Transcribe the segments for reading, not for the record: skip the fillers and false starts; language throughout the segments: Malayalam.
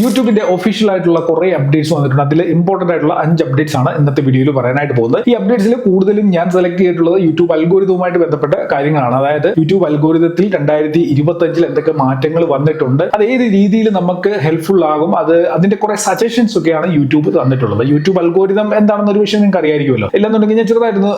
യൂട്യൂബിന്റെ ഒഫീഷ്യൽ ആയിട്ടുള്ള കുറെ അപ്ഡേറ്റ്സ് വന്നിട്ടുണ്ട്. അതിൽ ഇമ്പോർട്ടന്റ് ആയിട്ടുള്ള 5 അപ്ഡേറ്റ്സ് ആണ് ഇന്നത്തെ വീഡിയോയിൽ പറയാനായിട്ട് പോകുന്നത്. ഈ അപ്ഡേറ്റ്സിൽ കൂടുതലും ഞാൻ സെലക്ട് ചെയ്തിട്ടുള്ളത് യൂട്യൂബ് അൽഗോരിതവുമായിട്ട് ബന്ധപ്പെട്ട കാര്യങ്ങളാണ്. അതായത് യൂട്യൂബ് അൽഗോരിതത്തിൽ 2025 എന്തൊക്കെ മാറ്റങ്ങൾ വന്നിട്ടുണ്ട്, അത് ഏത് രീതിയിൽ നമുക്ക് ഹെൽപ്ഫുൾ ആകും, അതിന്റെ കുറെ സജഷൻസ് ഒക്കെയാണ് യൂട്യൂബ് തന്നിട്ടുള്ളത്. യൂട്യൂബ് അൽഗോരിതം എന്താണെന്ന് ഒരു വിഷയം നിങ്ങൾക്ക് അറിയായിരിക്കുമല്ലോ. ഇല്ലെന്നുണ്ടെങ്കിൽ ഞാൻ ചെറുതായിട്ടൊന്ന്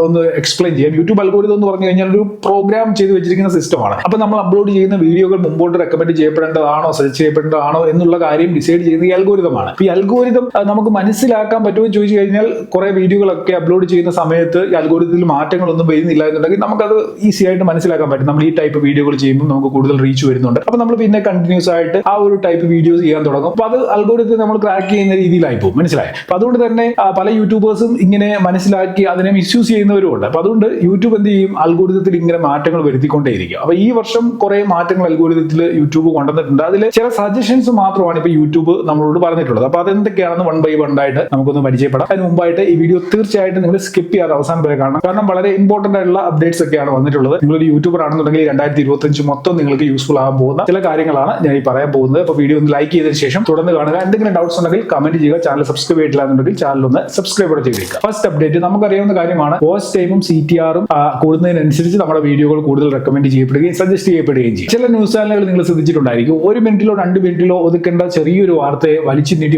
ഒന്ന് എക്സ്പ്ലെയിൻ ചെയ്യാം. യൂട്യൂബ് അൽഗോരിതം എന്ന് പറഞ്ഞു കഴിഞ്ഞാൽ ഒരു പ്രോഗ്രാം ചെയ്ത് വെച്ചിരിക്കുന്ന സിസ്റ്റമാണ്. അപ്പൊ നമ്മൾ അപ്ലോഡ് ചെയ്യുന്ന വീഡിയോകൾ മുമ്പോട്ട് റെക്കമെൻഡ് ചെയ്യപ്പെടേണ്ടതാണോ സജസ്റ്റ് ചെയ്യപ്പെടേണ്ടതാണോ എന്നുള്ള കാര്യം ഡിസൈഡ് ചെയ്യുന്ന ഈ അൽഗോരിതമാണ്. ഈ അൽഗോരിതം നമുക്ക് മനസ്സിലാക്കാൻ പറ്റുമോ എന്ന് ചോദിച്ചു കഴിഞ്ഞാൽ കുറെ വീഡിയോകളൊക്കെ അപ്ലോഡ് ചെയ്യുന്ന സമയത്ത് ഈ അൽഗോരിതത്തിൽ മാറ്റങ്ങളൊന്നും വരുന്നില്ല എന്നുണ്ടെങ്കിൽ നമുക്കത് ഈസി ആയിട്ട് മനസ്സിലാക്കാൻ പറ്റും. നമ്മൾ ഈ ടൈപ്പ് വീഡിയോകൾ ചെയ്യുമ്പോൾ നമുക്ക് കൂടുതൽ റീച്ച് വരുന്നുണ്ട്. അപ്പൊ നമ്മൾ പിന്നെ കണ്ടിന്യൂസ് ആയിട്ട് ആ ഒരു ടൈപ്പ് വീഡിയോസ് ചെയ്യാൻ തുടങ്ങും. അപ്പൊ അത് അൽഗോരിതത്തെ നമ്മൾ ക്രാക്ക് ചെയ്യുന്ന രീതിയിലായി പോകും. മനസ്സിലായി? അപ്പൊ അതുകൊണ്ട് തന്നെ പല യൂട്യൂബേഴ്സും ഇങ്ങനെ മനസ്സിലാക്കി അതിനെ മിസ്യൂസ് ചെയ്യുന്നവരും ഉണ്ട്. അപ്പൊ അതുകൊണ്ട് യൂട്യൂബ് എന്ത് ചെയ്യും, അൽഗോരിതത്തിൽ ഇങ്ങനെ മാറ്റങ്ങൾ വരുത്തിക്കൊണ്ടേയിരിക്കും. അപ്പൊ ഈ വർഷം കുറെ മാറ്റങ്ങൾ അൽഗോരിതത്തിൽ യൂട്യൂബ് കൊണ്ടുവന്നിട്ടുണ്ട്. അതിൽ ചില സജഷൻസ് മാത്രമാണ് ഇപ്പൊ യൂട്യൂബ് നമ്മളോട് പറഞ്ഞിട്ടുള്ളത്. അപ്പൊ അതെന്തൊക്കെയാണെന്ന് 1 by 1 ആയിട്ട് നമുക്കൊന്ന് പരിചയപ്പെടാം. അതിന് മുമ്പായിട്ട് ഈ വീഡിയോ തീർച്ചയായിട്ടും നിങ്ങൾ സ്കിപ്പ് ചെയ്യാതെ അവസാനം വരെ കാണണം. കാരണം വളരെ ഇമ്പോർട്ടന്റ് ആയിട്ടുള്ള അപ്ഡേറ്റ്സ് ഒക്കെയാണ് വന്നിട്ടുള്ളത്. നിങ്ങളൊരു യൂട്യൂബർ ആണെന്നുണ്ടെങ്കിൽ 2025 മൊത്തം നിങ്ങൾക്ക് യൂസ്ഫുൾ ആകാൻ പോകുന്ന ചില കാര്യങ്ങളാണ് ഞാൻ ഈ പറയാൻ പോകുന്നത്. അപ്പൊ വീഡിയോ ഒന്ന് ലൈക്ക് ചെയ്തതിനു ശേഷം തുടർന്ന് കാണുക. എന്തെങ്കിലും ഡൗട്ട്സ് ഉണ്ടെങ്കിൽ കമന്റ് ചെയ്യുക. ചാനൽ സബ്സ്ക്രൈബ് ചെയ്തിട്ടില്ല എന്നുണ്ടെങ്കിൽ ചാനൽ ഒന്ന് സബ്സ്ക്രൈബ് ചെയ്തേക്കുക. ഫസ്റ്റ് അപ്ഡേറ്റ് നമുക്കറിയാവുന്ന കാര്യമാണ്. വാച്ച് ടൈമും CTR-ഉം കൂടുന്നതിനനുസരിച്ച് നമ്മുടെ വീഡിയോകൾ കൂടുതൽ റെക്കമെൻഡ് ചെയ്യപ്പെടുകയും സജസ്റ്റ് ചെയ്യപ്പെടുകയും ചെയ്യും. ചില ന്യൂസ് ചാനലുകൾ നിങ്ങൾ ശ്രദ്ധിച്ചിട്ടുണ്ടായിരിക്കും. 1 മിനിറ്റിലോ 2 മിനിറ്റിലോ ഒതുക്കേണ്ട ചെറിയൊരു വാർത്തയെ വലിച്ചു നീട്ടി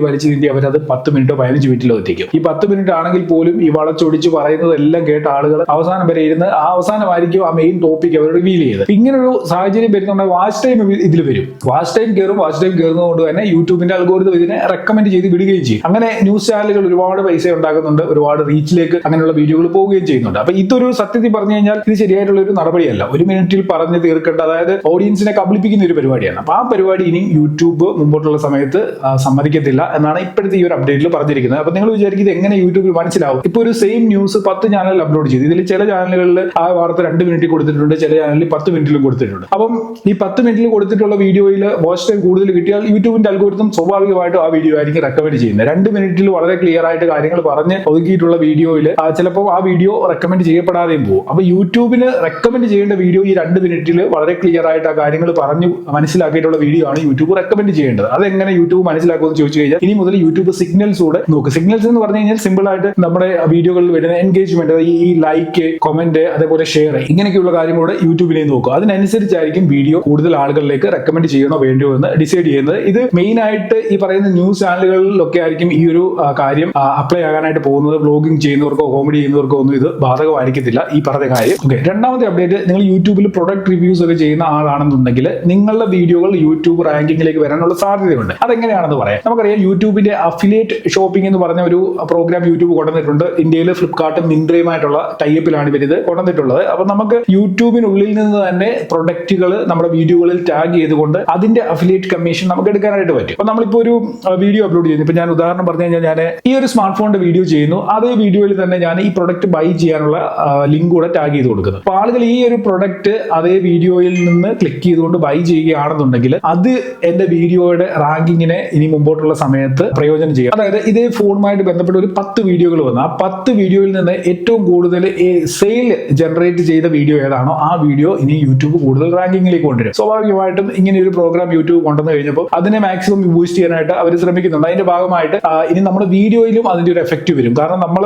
അവരത് 10 മിനിറ്റോ 15 മിനിറ്റിലോ എത്തിക്കും. ഈ 10 മിനിറ്റ് ആണെങ്കിൽ പോലും ഈ വളച്ചൊടിച്ച് പറയുന്നതെല്ലാം കേട്ട ആളുകൾ അവസാനം വരെ ഇരുന്ന് അവസാനമായിരിക്കും ആ മെയിൻ ടോപ്പിക് അവർ റിവീൽ ചെയ്ത്. ഇങ്ങനൊരു സാഹചര്യം വരുന്നുണ്ടെങ്കിൽ വാച്ച് ടൈം ഇതിൽ വരും. വാച്ച് ടൈം കയറുന്നതുകൊണ്ട് തന്നെ യൂട്യൂബിന്റെ അൽഗോരിതം ഇതിനെ റെക്കമെൻഡ് ചെയ്ത് വിടുകയും ചെയ്യും. അങ്ങനെ ന്യൂസ് ചാനലുകൾ ഒരുപാട് പൈസ ഉണ്ടാക്കുന്നുണ്ട്, ഒരുപാട് റീച്ചിലേക്ക് അങ്ങനെയുള്ള വീഡിയോകൾ പോവുകയും ചെയ്യുന്നുണ്ട്. അപ്പൊ ഇതൊരു സത്യത്തിൽ പറഞ്ഞു കഴിഞ്ഞാൽ ഇത് ശരിയായിട്ടുള്ള ഒരു നടപടിയല്ല. 1 മിനിറ്റിൽ പറഞ്ഞു തീർക്കേണ്ട, അതായത് ഓഡിയൻസിനെ കബളിപ്പിക്കുന്ന ഒരു പരിപാടിയാണ്. അപ്പൊ ആ പരിപാടി ഇനി യൂട്യൂബ് മുമ്പോട്ടുള്ള സമയത്ത് സമ്മതിക്കത്തില്ല എന്നാണ് ഇപ്പോഴത്തെ ഈ ഒരു അപ്ഡേറ്റിൽ പറഞ്ഞിരിക്കുന്നത്. അപ്പൊ നിങ്ങൾ വിചാരിക്കുന്നത് എങ്ങനെ യൂട്യൂബിൽ മനസ്സിലാവും? ഇപ്പൊ ഒരു സെയിം ന്യൂസ് 10 ചാനലിൽ അപ്ലോഡ് ചെയ്തു. ഇതിൽ ചില ചാനലുകളിൽ ആ വാർത്ത 2 മിനിറ്റ് കൊടുത്തിട്ടുണ്ട്, ചില ചാനലിൽ 10 മിനിറ്റിലും കൊടുത്തിട്ടുണ്ട്. അപ്പം ഈ 10 മിനിറ്റിൽ കൊടുത്തിട്ടുള്ള വീഡിയോയിൽ വാച്ച് ടൈം കൂടുതൽ കിട്ടിയാൽ യൂട്യൂബിന്റെ അൽഗോരിതം സ്വാഭാവികമായിട്ടും ആ വീഡിയോ ആയിരിക്കും റെക്കമെൻഡ് ചെയ്യുന്നത്. 2 മിനിറ്റിൽ വളരെ ക്ലിയർ ആയിട്ട് കാര്യങ്ങൾ പറഞ്ഞ് ഒതുക്കിയിട്ടുള്ള വീഡിയോയിൽ ചിലപ്പോൾ ആ വീഡിയോ റെക്കമെൻഡ് ചെയ്യപ്പെടാതെയും പോകും. അപ്പൊ യൂട്യൂബിന് റെക്കമെൻഡ് ചെയ്യേണ്ട വീഡിയോ ഈ 2 മിനിറ്റിൽ വളരെ ക്ലിയർ ആയിട്ട് ആ കാര്യങ്ങൾ പറഞ്ഞു മനസ്സിലാക്കിയിട്ടുള്ള വീഡിയോ ആണ് യൂട്യൂബ് റെക്കമെൻഡ് ചെയ്യേണ്ടത്. അതെങ്ങനെ യൂട്യൂബ് മനസ്സിലാക്കുമെന്ന് ചോദിച്ചു കഴിഞ്ഞാൽ ഇനി മുതൽ യൂട്യൂബ് സിഗ്നൽസ് കൂടെ നോക്കും. സിഗ്നൽസ് എന്ന് പറഞ്ഞു കഴിഞ്ഞാൽ സിമ്പിൾ ആയിട്ട് നമ്മുടെ വീഡിയോകളിൽ വരുന്ന എൻഗേജ്മെന്റ്, ഈ ലൈക്ക്, കമന്റ്, അതേപോലെ ഷെയർ, ഇങ്ങനെയൊക്കെയുള്ള കാര്യങ്ങളോട് യൂട്യൂബിനെ നോക്കും. അതിനനുസരിച്ചായിരിക്കും വീഡിയോ കൂടുതൽ ആളുകളിലേക്ക് റെക്കമെൻഡ് ചെയ്യണോ വേണ്ടിയോ എന്ന് ഡിസൈഡ് ചെയ്യുന്നത്. ഇത് മെയിൻ ആയിട്ട് ഈ പറയുന്ന ന്യൂസ് ചാനലുകളിലൊക്കെ ആയിരിക്കും ഈ ഒരു കാര്യം അപ്ലൈ ആകാനായിട്ട് പോകുന്നത്. വ്ലോഗിംഗ് ചെയ്യുന്നവർക്കോ കോമഡി ചെയ്യുന്നവർക്കോ ഒന്നും ഇത് ബാധകമായിരിക്കത്തില്ല ഈ പറഞ്ഞ കാര്യം. ഓക്കെ, രണ്ടാമത്തെ അപ്ഡേറ്റ്, നിങ്ങൾ യൂട്യൂബിൽ പ്രൊഡക്റ്റ് റിവ്യൂസ് ഒക്കെ ചെയ്യുന്ന ആളാണെന്നുണ്ടെങ്കിൽ നിങ്ങളുടെ വീഡിയോകൾ യൂട്യൂബ് റാങ്കിങ്ങിലേക്ക് വരാനുള്ള സാധ്യതയുണ്ട്. അതെങ്ങനെയാണെന്ന് പറയാം. നമുക്കറിയാം യൂട്യൂബിന്റെ അഫിലിയേറ്റ് ഷോപ്പിംഗ് എന്ന് പറഞ്ഞ ഒരു പ്രോഗ്രാം യൂട്യൂബ് കൊണ്ടുവന്നിട്ടുണ്ട്. ഇന്ത്യയിൽ ഫ്ലിപ്കാർട്ടും മിന്ത്രയുമായിട്ടുള്ള ടൈപ്പിലാണ് ഇവർ ഇത് കൊണ്ടുവന്നിട്ടുള്ളത്. അപ്പൊ നമുക്ക് യൂട്യൂബിനുള്ളിൽ നിന്ന് തന്നെ പ്രൊഡക്റ്റുകൾ നമ്മുടെ വീഡിയോകളിൽ ടാഗ് ചെയ്തുകൊണ്ട് അതിന്റെ അഫിലിയേറ്റ് കമ്മീഷൻ നമുക്ക് എടുക്കാനായിട്ട് പറ്റും. അപ്പൊ നമ്മളിപ്പോ ഒരു വീഡിയോ അപ്ലോഡ് ചെയ്യുന്നു. ഇപ്പൊ ഞാൻ ഉദാഹരണം പറഞ്ഞു കഴിഞ്ഞാൽ ഞാൻ ഈ ഒരു സ്മാർട്ട് ഫോണിന്റെ വീഡിയോ ചെയ്യുന്നു. അതേ വീഡിയോയിൽ തന്നെ ഞാൻ ഈ പ്രൊഡക്റ്റ് ബൈ ചെയ്യാനുള്ള ലിങ്ക് കൂടെ ടാഗ് ചെയ്ത് കൊടുക്കുന്നു. അപ്പൊ ആളുകൾ ഈ ഒരു പ്രൊഡക്റ്റ് അതേ വീഡിയോയിൽ നിന്ന് ക്ലിക്ക് ചെയ്തുകൊണ്ട് ബൈ ചെയ്യുകയാണെന്നുണ്ടെങ്കിൽ അത് എന്റെ വീഡിയോയുടെ റാങ്കിങ്ങിനെ ഇനി മുമ്പോട്ടുള്ള സമയത്ത് പ്രയോജനം ചെയ്യും. അതായത് ഇതേ ഫോണുമായിട്ട് ബന്ധപ്പെട്ട ഒരു 10 വീഡിയോകൾ വന്നു. ആ 10 വീഡിയോയിൽ നിന്ന് ഏറ്റവും കൂടുതൽ സെയിൽ ജനറേറ്റ് ചെയ്ത വീഡിയോ ഏതാണോ ആ വീഡിയോ ഇനി യൂട്യൂബ് കൂടുതൽ റാങ്കിങ്ങിലേക്ക് കൊണ്ടുവരും. സ്വാഭാവികമായിട്ടും ഇങ്ങനെ ഒരു പ്രോഗ്രാം യൂട്യൂബ് കൊണ്ടുവന്നു കഴിഞ്ഞപ്പോൾ അതിനെ മാക്സിമം ബൂസ്റ്റ് ചെയ്യാനായിട്ട് അവർ ശ്രമിക്കുന്നുണ്ട്. അതിന്റെ ഭാഗമായിട്ട് ഇനി നമ്മുടെ വീഡിയോയിലും അതിന്റെ ഒരു എഫക്റ്റ് വരും. കാരണം നമ്മൾ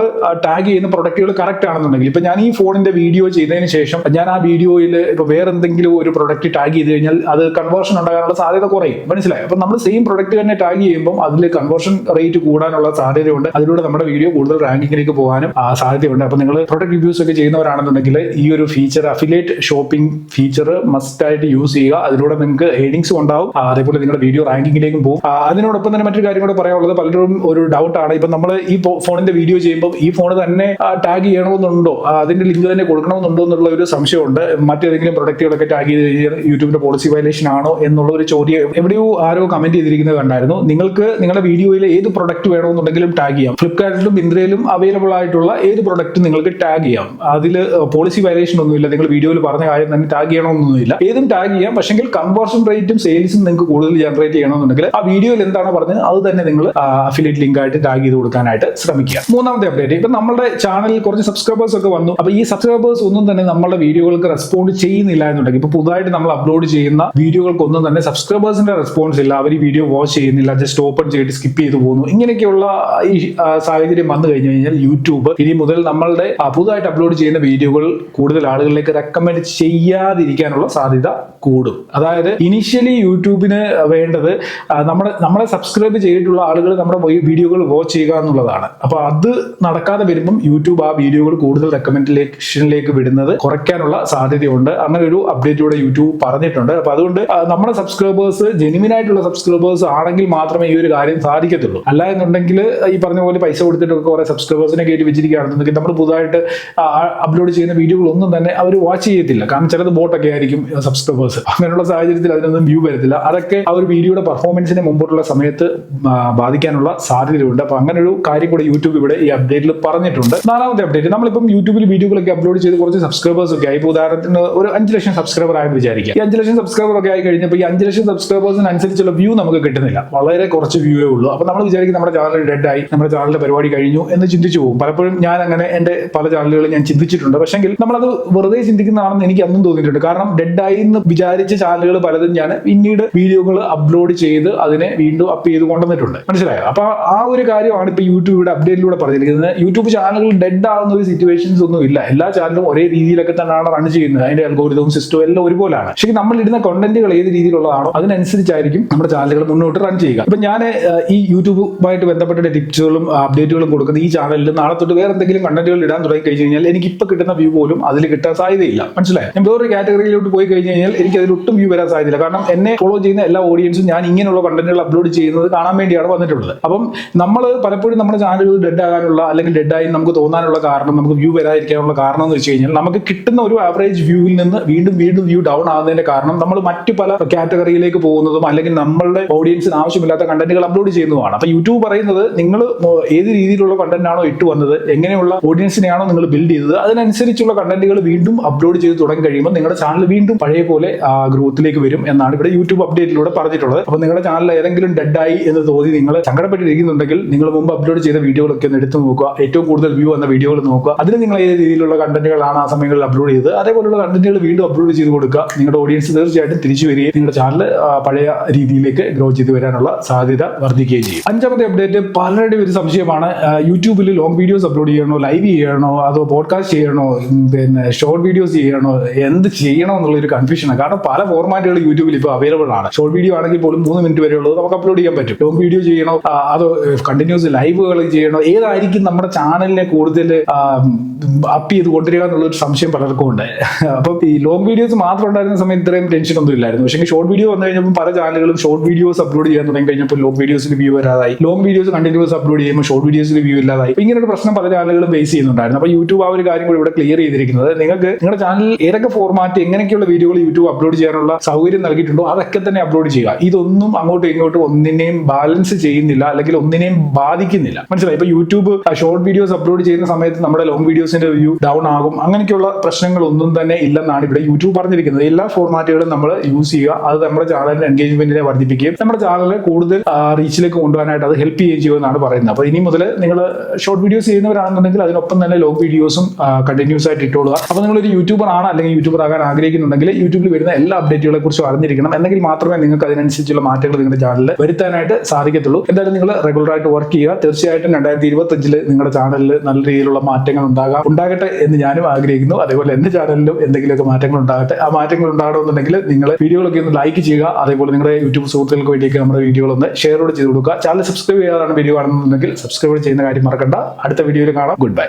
ടാഗ് ചെയ്യുന്ന പ്രൊഡക്റ്റുകൾ കറക്റ്റ് ആണെന്നുണ്ടെങ്കിൽ, ഇപ്പൊ ഞാൻ ഈ ഫോണിന്റെ വീഡിയോ ചെയ്തതിന് ശേഷം ഞാൻ ആ വീഡിയോയിൽ ഇപ്പൊ വേറെ എന്തെങ്കിലും ഒരു പ്രൊഡക്റ്റ് ടാഗ് ചെയ്ത് കഴിഞ്ഞാൽ അത് കൺവേർഷൻ ഉണ്ടാകാനുള്ള സാധ്യത കുറയും. മനസ്സിലായി? അപ്പൊ നമ്മൾ സെയിം പ്രൊഡക്റ്റ് തന്നെ ടാഗ് ചെയ്യുമ്പോൾ അതിൽ കൺവേർഷൻ റേറ്റ് കൂടാനുള്ള സാധ്യതയുണ്ട്. അതിലൂടെ നമ്മുടെ വീഡിയോ കൂടുതൽ റാങ്കിങ്ങിലേക്ക് പോകാനും സാധ്യതയുണ്ട്. അപ്പൊ നിങ്ങൾ പ്രൊഡക്റ്റ് റിവ്യൂസ് ഒക്കെ ചെയ്യുന്നവരാണെന്നുണ്ടെങ്കിൽ ഈ ഒരു feature, affiliate shopping feature must ആയിട്ട് യൂസ് ചെയ്യുക. അതിലൂടെ നിങ്ങൾക്ക് ഏർണിംഗ്സും ഉണ്ടാവും, അതേപോലെ നിങ്ങളുടെ വീഡിയോ റാങ്കിങ്ങിലേക്കും പോകും. അതിനോടൊപ്പം തന്നെ മറ്റൊരു കാര്യം കൂടെ പറയാനുള്ളത്, പലരും ഒരു ഡൗട്ടാണ്, ഇപ്പൊ നമ്മൾ ഈ ഫോണിന്റെ വീഡിയോ ചെയ്യുമ്പോൾ ഈ ഫോൺ തന്നെ ടാഗ് ചെയ്യണമെന്നുണ്ടോ, അതിന്റെ ലിങ്ക് തന്നെ കൊടുക്കണമെന്നുണ്ടോ എന്നുള്ള ഒരു സംശയമുണ്ട്. മറ്റേതെങ്കിലും പ്രൊഡക്റ്റുകളൊക്കെ ടാഗ് ചെയ്ത് കഴിഞ്ഞാൽ യൂട്യൂബിന്റെ പോളിസി വയലേഷൻ ആണോ എന്നുള്ള ഒരു ചോദ്യം എവിടെയോ ആരോ കമന്റ് ചെയ്തിരിക്കുന്നത് കണ്ടായിരുന്നു. നിങ്ങൾക്ക് നിങ്ങളുടെ വീഡിയോയിൽ ഏത് പ്രൊഡക്റ്റ് വേണമെന്നുണ്ടെങ്കിലും ടാഗ് ചെയ്യാം. ഫ്ലിപ്കാർട്ടിലും മിന്ത്രയിലും അവൈലബിൾ ആയിട്ടുള്ള ഏത് പ്രൊഡക്റ്റ് നിങ്ങൾക്ക് ടാഗ് ചെയ്യാം. അതിൽ പോളിസി വയലേഷൻ ഒന്നുമില്ല. നിങ്ങൾ വീഡിയോയിൽ പറഞ്ഞ കാര്യം തന്നെ ടാഗ് ചെയ്യണമെന്നൊന്നുമില്ല. ഏതും ടാഗ് ചെയ്യാം. പക്ഷെങ്കിൽ കൺവേർഷൻ റേറ്റും സെയിൽസും നിങ്ങൾക്ക് കൂടുതൽ ജനറേറ്റ് ചെയ്യണമെന്നുണ്ടെങ്കിൽ ആ വീഡിയോയിൽ എന്താണ് പറഞ്ഞത് അത് തന്നെ നിങ്ങൾ അഫിലിയേറ്റ് ലിങ്ക് ആയിട്ട് ടാഗ് ചെയ്ത് കൊടുക്കാനായിട്ട് ശ്രമിക്കുക. മൂന്നാമത്തെ അപ്ഡേറ്റ്, ഇപ്പൊ നമ്മുടെ ചാനലിൽ കുറച്ച് സബ്സ്ക്രൈബേഴ്സ് ഒക്കെ വന്നു. അപ്പൊ ഈ സബ്സ്ക്രൈബേഴ്സ് ഒന്നും തന്നെ നമ്മുടെ വീഡിയോകൾക്ക് റെസ്പോണ്ട് ചെയ്യുന്നില്ല എന്നുണ്ടെങ്കിൽ, ഇപ്പൊ പുതുതായിട്ട് നമ്മൾ അപ്ലോഡ് ചെയ്യുന്ന വീഡിയോകൾക്കൊന്നും തന്നെ സബ്സ്ക്രൈബേഴ്സിന്റെ റെസ്പോൺസ് ഇല്ല. അവർ ഈ വീഡിയോ വാച്ച് ചെയ്യുന്നില്ല, ജസ്റ്റ് ഓപ്പൺ ചെയ്തിട്ട് സ്കിപ്പ് ചെയ്ത് പോകുന്നു. ഇങ്ങനെയൊക്കെയുള്ള ഈ സാഹചര്യം വന്നു കഴിഞ്ഞു കഴിഞ്ഞാൽ യൂട്യൂബ് ഇനി മുതൽ നമ്മളുടെ പുതുതായിട്ട് അപ്ലോഡ് ചെയ്യുന്ന വീഡിയോകൾ കൂടുതൽ ആളുകളിലേക്ക് റെക്കമെൻഡ് ചെയ്യാതിരിക്കാനുള്ള സാധ്യത കൂടും. അതായത് ഇനിഷ്യലി യൂട്യൂബിന് വേണ്ടത് നമ്മളെ സബ്സ്ക്രൈബ് ചെയ്തിട്ടുള്ള ആളുകൾ നമ്മുടെ വീഡിയോകൾ വാച്ച് ചെയ്യുക എന്നുള്ളതാണ്. അപ്പൊ അത് നടക്കാതെ വരുമ്പം യൂട്യൂബ് ആ വീഡിയോകൾ കൂടുതൽ റെക്കമെൻഡേഷനിലേക്ക് വിടുന്നത് കുറയ്ക്കാനുള്ള സാധ്യതയുണ്ട്. അങ്ങനെ ഒരു അപ്ഡേറ്റോടെ യൂട്യൂബ് പറഞ്ഞിട്ടുണ്ട്. അപ്പൊ അതുകൊണ്ട് നമ്മുടെ സബ്സ്ക്രൈബേഴ്സ് ജെനുവിൻ ആയിട്ടുള്ള സബ്സ്ക്രൈബേഴ്സ് ആണെങ്കിൽ മാത്രമേ ഈ ഒരു കാര്യം സാധിക്കത്തുള്ളൂ. അല്ല എന്നുണ്ടെങ്കിൽ ഈ പറഞ്ഞ പോലെ പൈസ കൊടുത്തിട്ടൊക്കെ കുറെ സബ്സ്ക്രൈബേഴ്സിനെ കയറ്റി വെച്ചിരിക്കുകയാണെന്നുണ്ടെങ്കിൽ നമ്മൾ പുതുതായിട്ട് അപ്ലോഡ് ചെയ്യുന്ന വീഡിയോകളൊന്നും തന്നെ അവർ വാച്ച് ചെയ്യത്തില്ല. കാരണം ചിലത് ബോട്ടൊക്കെ ആയിരിക്കും സബ്സ്ക്രൈബേഴ്സ്. അങ്ങനെയുള്ള സാഹചര്യത്തിൽ അതിനൊന്നും വ്യൂ വരത്തില്ല. അതൊക്കെ ആ ഒരു വീഡിയോയുടെ പെർഫോമൻസിനെ മുമ്പോട്ടുള്ള സമയത്ത് ബാധിക്കാനുള്ള സാധ്യതയുണ്ട്. അപ്പൊ അങ്ങനെ ഒരു കാര്യം കൂടെ യൂട്യൂബ് ഇവിടെ ഈ അപ്ഡേറ്റിൽ പറഞ്ഞിട്ടുണ്ട്. നാലാമത്തെ അപ്ഡേറ്റ്, നമ്മളിപ്പം യൂട്യൂബിൽ വീഡിയോകളൊക്കെ അപ്ലോഡ് ചെയ്ത് കുറച്ച് സബ്സ്ക്രൈബേഴ്സ് ഒക്കെ ആയി. ഇപ്പോൾ ഉദാഹരണത്തിന് ഒരു 5 ലക്ഷം സബ്സ്ക്രൈബർ ആയെന്ന് വിചാരിക്കുക. ഈ 5 ലക്ഷം സബ്സ്ക്രൈബർ ഒക്കെ ആയി കഴിഞ്ഞപ്പോൾ ഈ 5 ലക്ഷം സബ്സ്ക്രൈബേഴ്സിനനുസരിച്ചുള്ള വ്യൂ നമുക്ക് കിട്ടുന്നില്ല. വളരെ കുറച്ച് വ്യൂവേ ഉള്ളൂ. അപ്പൊ നമ്മൾ വിചാരിക്കും നമ്മുടെ ചാനൽ ഡെഡ് ആയി, നമ്മുടെ ചാനലിന്റെ പരിപാടി കഴിഞ്ഞു എന്ന് ചിന്തിച്ചു പോകും. പലപ്പോഴും ഞാൻ അങ്ങനെ എന്റെ പല ചാനലുകളും ഞാൻ ചിന്തിച്ചിട്ടുണ്ട്. പക്ഷെങ്കിൽ നമ്മളത് വെറുതെ ചിന്തിക്കുന്നതാണെന്ന് എനിക്ക് അന്നും തോന്നിയിട്ടുണ്ട്. കാരണം ഡെഡ് ആയി എന്ന് വിചാരിച്ച ചാനലുകൾ പലതും ഞാൻ പിന്നീട് വീഡിയോകൾ അപ്ലോഡ് ചെയ്ത് അതിനെ വീണ്ടും അപ്പ് ചെയ്ത് കൊണ്ടുവന്നിട്ടുണ്ട്. മനസ്സിലായോ? അപ്പൊ ആ ഒരു കാര്യമാണ് ഇപ്പൊ യൂട്യൂബിയുടെ അപ്ഡേറ്റിലൂടെ പറഞ്ഞിരിക്കുന്നത്. യൂട്യൂബ് ചാനലുകൾ ഡെഡ് ആവുന്ന ഒരു സിറ്റുവേഷൻസ് ഒന്നും ഇല്ല. എല്ലാ ചാനലും ഒരേ രീതിയിലൊക്കെ തന്നെയാണ് റൺ ചെയ്യുന്നത്. അതിന്റെ അൽഗോരിതവും സിസ്റ്റവും എല്ലാം ഒരുപോലെയാണ്. പക്ഷേ നമ്മൾ ഇടുന്ന കണ്ടന്റുകൾ ഏത് രീതിയിലുള്ളതാണോ അതിനനുസരിച്ചായിരിക്കും നമ്മുടെ ചാനലുകൾ മുന്നോട്ട് റൺ ചെയ്യുക. ഇപ്പൊ ഞാൻ ഈ യൂട്യൂബുമായിട്ട് ബന്ധപ്പെട്ട ടിപ്സുകളും അപ്ഡേറ്റുകളും കൊടുക്കുന്ന ഈ ചാനലിൽ നാളെ തൊട്ട് വേറെ എന്തെങ്കിലും കണ്ടന്റുകൾ ഇടാൻ തുടങ്ങി കഴിഞ്ഞ് കഴിഞ്ഞാൽ എനിക്ക് ഇപ്പൊ കിട്ടുന്ന വ്യൂ പോലും അതിൽ കിട്ടാൻ സാധ്യതയില്ല. മനസ്സിലായി? ഞാൻ വേറൊരു കാറ്റഗറിയിലോട്ട് പോയി കഴിഞ്ഞ് കഴിഞ്ഞാൽ എനിക്ക് അതിൽ ഒട്ടും വ്യൂ വരാൻ സാധ്യതയില്ല. കാരണം എന്നെ ഫോളോ ചെയ്യുന്ന എല്ലാ ഓഡിയൻസും ഞാൻ ഇങ്ങനെയുള്ള കണ്ടന്റുകൾ അപ്ലോഡ് ചെയ്യുന്നത് കാണാൻ വേണ്ടിയാണ് വന്നിട്ടുള്ളത്. അപ്പം നമ്മൾ പലപ്പോഴും നമ്മുടെ ചാനലുകൾ ഡെഡ് ആകാനുള്ള അല്ലെങ്കിൽ ഡെഡായി നമുക്ക് തോന്നാനുള്ള കാരണം, നമുക്ക് വ്യൂ വരാതിരിക്കാനുള്ള കാരണം എന്ന് വെച്ച് കഴിഞ്ഞാൽ നമുക്ക് കിട്ടുന്ന ഒരു ആവറേജ് വ്യൂവിൽ നിന്ന് വീണ്ടും വീണ്ടും വ്യൂ ഡൗൺ ആകുന്നതിന്റെ കാരണം നമ്മൾ മറ്റു പല കാറ്റഗറിയിലേക്ക് പോകുന്നതും അല്ലെങ്കിൽ നമ്മളുടെ ഓഡിയൻസിന് ആവശ്യമില്ലാത്ത കണ്ടന്റുകൾ അപ്ലോഡ് ചെയ്യുന്നതുമാണ്. അപ്പൊ യൂട്യൂബ് പറയുന്നത് നിങ്ങൾ ഏത് രീതിയിലുള്ള കണ്ടന്റ് ആണോ ഇട്ട് വന്നത്, എങ്ങനെയുള്ള ഓഡിയൻസിനെയാണോ നിങ്ങൾ ബിൽഡ് ചെയ്തത്, അതിനനുസരിച്ചുള്ള കണ്ടന്റുകൾ വീണ്ടും അപ്ലോഡ് ചെയ്ത് തുടങ്ങി കഴിയുമ്പോൾ നിങ്ങളുടെ ചാനൽ വീണ്ടും പഴയ പോലെ ഗ്രോത്തിലേക്ക് വരും എന്നാണ് ഇവിടെ യൂട്യൂബ് അപ്ഡേറ്റിലൂടെ പറഞ്ഞിട്ടുള്ളത്. അപ്പൊ നിങ്ങളുടെ ചാനൽ ഏതെങ്കിലും ഡെഡായി എന്ന് തോന്നി നിങ്ങൾ സങ്കടപ്പെട്ടിരിക്കുന്നുണ്ടെങ്കിൽ നിങ്ങൾ മുമ്പ് അപ്ലോഡ് ചെയ്ത വീഡിയോകളൊക്കെ ഒന്ന് എടുത്ത് നോക്കുക. ഏറ്റവും കൂടുതൽ വ്യൂ വന്ന വീഡിയോകൾ നോക്കുക. അതിന് നിങ്ങൾ ഏത് രീതിയിലുള്ള കണ്ടന്റുകളാണ് ആ സമയങ്ങളിൽ അപ്ലോഡ് ചെയ്തത്, അതേപോലുള്ള കണ്ടന്റുകൾ വീണ്ടും അപ്ലോഡ് ചെയ്ത് കൊടുക്കുക. നിങ്ങളുടെ ഓഡിയൻസ് തീർച്ചയായിട്ടും തിരിച്ചു വരികയും നിങ്ങളുടെ ചാനൽ പഴയ രീതിയിലേക്ക് ഗ്രോ ചെയ്ത് വരാനുള്ള സാധ്യത വർദ്ധിക്കുകയും ചെയ്യും. അഞ്ചാമത്തെ അപ്ഡേറ്റ്, പലരുടെയും ഒരു സംശയമാണ്, യൂട്യൂബിൽ ലോങ് വീഡിയോസ് അപ്ലോഡ് ചെയ്യണോ, ലൈവ് ചെയ്യണോ, അതോ പോഡ്കാസ്റ്റ് ചെയ്യണോ, പിന്നെ ഷോർട്ട് വീഡിയോസ് ചെയ്യണോ, എന്ത് ചെയ്യണോ എന്നുള്ള ഒരു കൺഫ്യൂഷനാണ്. കാരണം പല ഫോർമാറ്റുകൾ യൂട്യൂബിൽ ഇപ്പോൾ അവൈലബിൾ ആണ്. ഷോർട്ട് വീഡിയോ ആണെങ്കിൽ പോലും 3 മിനിറ്റ് വരെ ഉള്ളത് നമുക്ക് അപ്ലോഡ് ചെയ്യാൻ പറ്റും. ലോങ് വീഡിയോ ചെയ്യണോ, അതോ കണ്ടിന്യൂസ് ലൈവുകൾ ചെയ്യണോ, ഏതായിരിക്കും നമ്മുടെ ചാനലിനെ കൂടുതൽ അപ്പ് ചെയ്ത് കൊണ്ടുവരിക എന്നുള്ളൊരു സംശയം പലർക്കും ഉണ്ട്. അപ്പം ഈ ലോങ് വീഡിയോസ് മാത്രം ഉണ്ടായിരുന്ന സമയത്ത് ഇത്രയും ടെൻഷൻ ഒന്നും ഇല്ലായിരുന്നു. പക്ഷേ ഷോർട്ട് വീഡിയോ വന്നു കഴിഞ്ഞപ്പോൾ പല ചാനലുകളും ഷോർട്ട് വീഡിയോസ് അപ്ലോഡ് ചെയ്യാൻ തുടങ്ങി കഴിഞ്ഞപ്പോൾ ലോങ് വീഡിയോസിൽ വ്യൂ വരാതായി. ലോങ് വീഡിയോസ് കണ്ടിന്യൂസ് അപ്ലോഡ് ചെയ്യുമ്പോൾ ഷോർട്ട് വീഡിയോസിൽ വ്യൂ ഇല്ലാതായി. ഇങ്ങനെ ഒരു പ്രശ്നം പല ചാനലുകളും ഫേസ് ചെയ്യുന്നുണ്ടായിരുന്നു. അപ്പോൾ യൂട്യൂബ് ആ ഒരു കാര്യം കൂടി ഇവിടെ ക്ലിയർ ചെയ്തിരിക്കുന്നത്, നിങ്ങൾക്ക് നിങ്ങളുടെ ചാനലിൽ ഏതൊക്കെ ഫോർമാറ്റ് എങ്ങനെയൊക്കെയുള്ള വീഡിയോകൾ യൂട്യൂബ് അപ്ലോഡ് ചെയ്യാനുള്ള സൗകര്യം നൽകിയിട്ടുണ്ടോ അതൊക്കെ തന്നെ അപ്ലോഡ് ചെയ്യുക. ഇതൊന്നും അങ്ങോട്ടും ഇങ്ങോട്ടും ഒന്നിനെയും ബാലൻസ് ചെയ്യുന്നില്ല അല്ലെങ്കിൽ ഒന്നിനെയും ബാധിക്കുന്നില്ല. മനസ്സിലായി? ഇപ്പൊ യൂട്യൂബ് ഷോർട്ട് വീഡിയോസ് അപ്ലോഡ് ചെയ്യുന്ന സമയത്ത് നമ്മുടെ ലോങ് വീഡിയോസിന്റെ വ്യൂ ഡൗൺ ആകും. അങ്ങനെയൊക്കെയുള്ള പ്രശ്നങ്ങളൊന്നും തന്നെ ഇല്ലെന്നാണ് ഇവിടെ യൂട്യൂബ് പറഞ്ഞിരിക്കുന്നത്. എല്ലാ ഫോർമാറ്റുകളും നമ്മൾ യൂസ് ചെയ്യുക. അത് നമ്മുടെ ചാനലിന്റെ എൻഗേജ്മെന്റിനെ വർദ്ധിപ്പിക്കുകയും നമ്മുടെ ചാനലിനെ കൂടുതൽ റീച്ചിലേക്ക് കൊണ്ടുപോകാനായിട്ട് അത് ഹെൽപ്പ് ചെയ്യുകയും ചെയ്യുമെന്നാണ് പറയുന്നത്. അപ്പോൾ ഇനി മുതൽ നിങ്ങൾ ഷോർട്ട് വീഡിയോസ് ചെയ്യുന്നവരാണെന്നുണ്ടെങ്കിൽ അതിനൊപ്പം തന്നെ ലോങ് വീഡിയോസും കണ്ടിന്യൂസ് ആയിട്ട് ഇട്ടോളുക. അപ്പോൾ നിങ്ങളൊരു യൂട്യൂബർ ആണ് അല്ലെങ്കിൽ യൂട്യൂബർ ആകാൻ ആഗ്രഹിക്കുന്നുണ്ടെങ്കിൽ യൂട്യൂബിൽ വരുന്ന എല്ലാ അപ്ഡേറ്റുകളെ കുറിച്ച് അറിഞ്ഞിരിക്കണം. എന്നെങ്കിൽ മാത്രമേ നിങ്ങൾക്ക് അതിനനുസരിച്ചുള്ള മാറ്റങ്ങൾ നിങ്ങളുടെ ചാനലിൽ വരുത്താനായിട്ട് സാധിക്കത്തുള്ളൂ. എന്തായാലും നിങ്ങൾ റെഗുലറായിട്ട് വർക്ക് ചെയ്യുക. തീർച്ചയായിട്ടും 2025 നിങ്ങളുടെ ചാനലിൽ നല്ല രീതിയിലുള്ള മാറ്റങ്ങൾ ഉണ്ടാകട്ടെ എന്ന് ഞാനും ആഗ്രഹിക്കുന്നു. അതേപോലെ എന്റെ ചാനലിലും എന്തെങ്കിലുമൊക്കെ മാറ്റങ്ങൾ ഉണ്ടാകട്ടെ. ആ മാറ്റങ്ങൾ ഉണ്ടാകണമെന്നുണ്ടെങ്കിൽ നിങ്ങൾ വീഡിയോകളൊക്കെ ഒന്ന് ലൈക്ക് ചെയ്യുക. അതേപോലെ നിങ്ങളുടെ യൂട്യൂബ് സുഹൃത്തുക്കൾക്ക് വേണ്ടിയൊക്കെ നമ്മുടെ വീഡിയോകളൊന്ന് ഷെയർ ചെയ്ത് കൊടുക്കുക. ചാനൽ സബ്സ്ക്രൈബ് ചെയ്യാറാണ് വീഡിയോ കാണുന്നുണ്ടെങ്കിൽ സബ്സ്ക്രൈബ് ചെയ്യുന്ന കാര്യം മറക്കണ്ട. അടുത്ത വീഡിയോയിൽ കാണാം. Good bye.